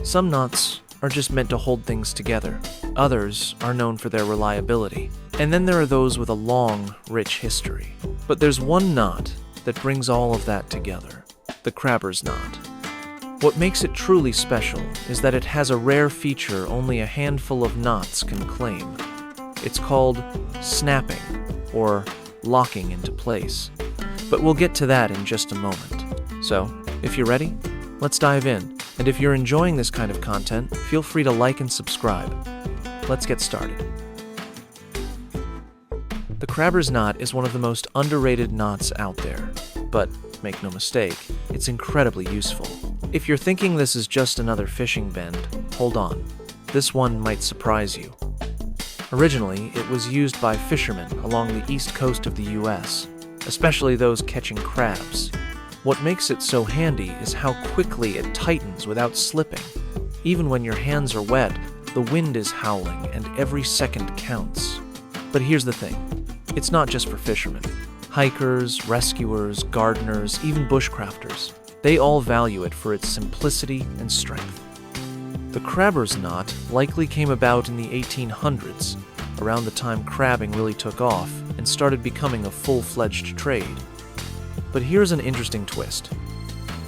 Some knots are just meant to hold things together. Others are known for their reliability. And then there are those with a long, rich history. But there's one knot that brings all of that together: the Crabber's Knot. What makes it truly special is that it has a rare feature only a handful of knots can claim. It's called snapping, or locking into place. But we'll get to that in just a moment. So, if you're ready, let's dive in. And if you're enjoying this kind of content, feel free to like and subscribe. Let's get started. The Crabber's Knot is one of the most underrated knots out there. But, make no mistake, it's incredibly useful. If you're thinking this is just another fishing bend, hold on. This one might surprise you. Originally, it was used by fishermen along the east coast of the US, especially those catching crabs. What makes it so handy is how quickly it tightens without slipping. Even when your hands are wet, the wind is howling and every second counts. But here's the thing, it's not just for fishermen. Hikers, rescuers, gardeners, even bushcrafters, they all value it for its simplicity and strength. The Crabber's Knot likely came about in the 1800s, around the time crabbing really took off and started becoming a full-fledged trade. But here's an interesting twist.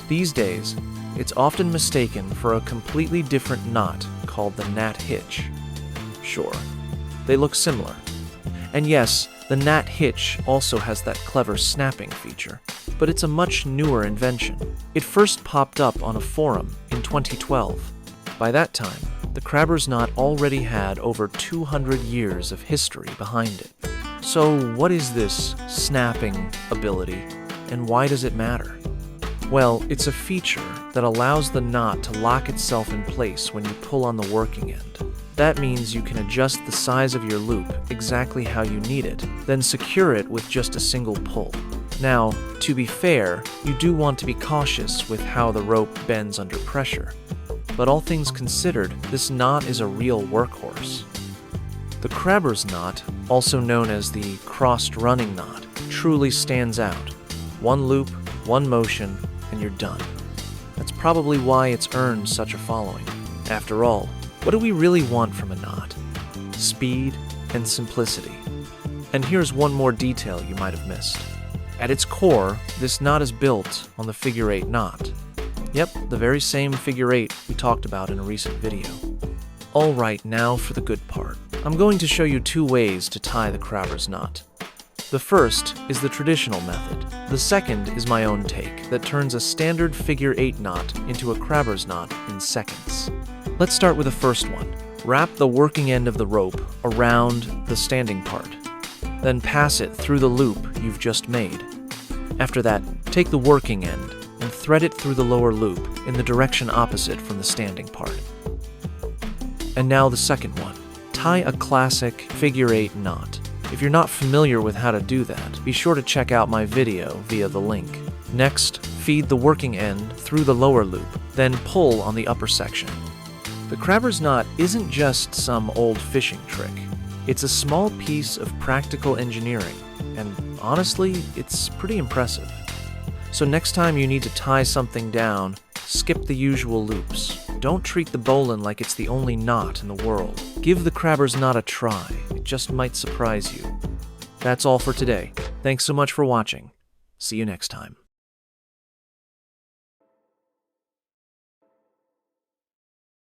These days, it's often mistaken for a completely different knot called the Half Hitch. Sure, they look similar. And yes, the Half Hitch also has that clever snapping feature, but it's a much newer invention. It first popped up on a forum in 2012. By that time, the Crabber's Knot already had over 200 years of history behind it. So what is this snapping ability, and why does it matter? Well, it's a feature that allows the knot to lock itself in place when you pull on the working end. That means you can adjust the size of your loop exactly how you need it, then secure it with just a single pull. Now, to be fair, you do want to be cautious with how the rope bends under pressure. But all things considered, this knot is a real workhorse. The Crabber's Knot, also known as the crossed running knot, truly stands out. One loop, one motion, and you're done. That's probably why it's earned such a following. After all, what do we really want from a knot? Speed and simplicity. And here's one more detail you might have missed. At its core, this knot is built on the figure 8 knot. Yep, the very same figure 8 we talked about in a recent video. Alright, now for the good part. I'm going to show you two ways to tie the Crabber's Knot. The first is the traditional method. The second is my own take that turns a standard figure 8 knot into a Crabber's Knot in seconds. Let's start with the first one. Wrap the working end of the rope around the standing part. Then pass it through the loop you've just made. After that, take the working end and thread it through the lower loop in the direction opposite from the standing part. And now the second one. Tie a classic figure 8 knot. If you're not familiar with how to do that, be sure to check out my video via the link. Next, feed the working end through the lower loop, then pull on the upper section. The Crabber's Knot isn't just some old fishing trick. It's a small piece of practical engineering, and honestly, it's pretty impressive. So next time you need to tie something down, skip the usual loops. Don't treat the bowline like it's the only knot in the world. Give the Crabber's Knot a try. It just might surprise you. That's all for today. Thanks so much for watching. See you next time.